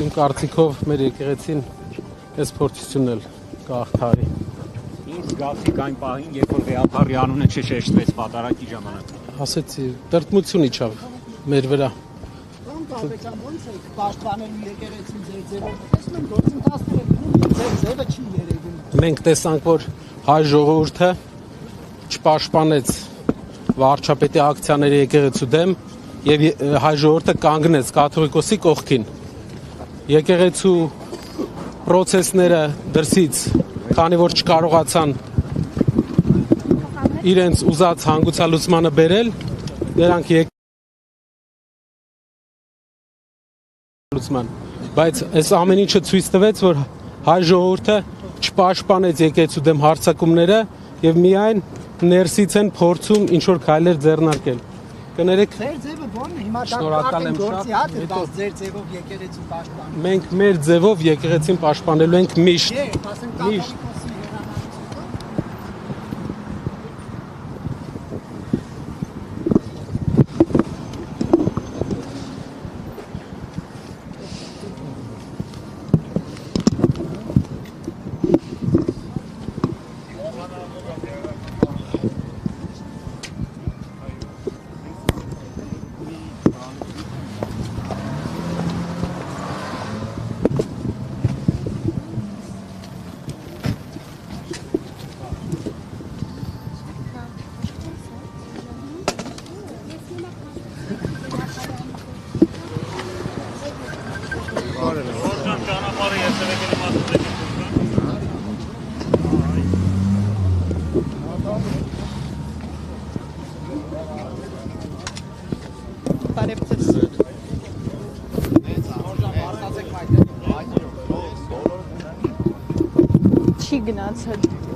Իմ կարծիքով մեր եկեղեցին այս փորձությունն էլ կհաղթահարի։ Ինչ զգացիք այն պահին, երբ որ Վեհապարի անունը չշեշտվեց պատարագի ժամանակ։ Ասեցի, տրտմություն իջավ մեր վրա։ Ո՞նց եք պաշտպանելու եկեղեցին ձեր ձևով։ Տեսնում եմ գործընթացները ձեր ձևը չի երևում։ Մենք տեսանք, որ հայ ժողովուրդը չպաշտպանեց վարչապետի ակցիաների եկեղեցու դեմ եւ հայ ժողովուրդը կանգնեց կաթողիկոսի կողքին։ Եկեղեցու պրոցեսները դրսից, քանի որ չկարողացան իրենց ուզած հանգուցալուծմանը բերել, նրանք լուծման, բայց այս ամեն ինչը ցույց տվեց, որ հայ ժողովուրդը չպաշտպանեց եկեղեցու դեմ հարձակումները եւ միայն ներսից են փորձում ինչ որ քայլեր ձեռնարկել։ Կներեք, ձեր ձևը ո՞րն է հիմա շնորհակալ եմ գործի հատ է դա ձեր ձևով եկեղեցին պաշտպանում։ մենք մեր ձևով եկեղեցին պաշտպանելու ենք միշտ։ Միշտ չի գնացել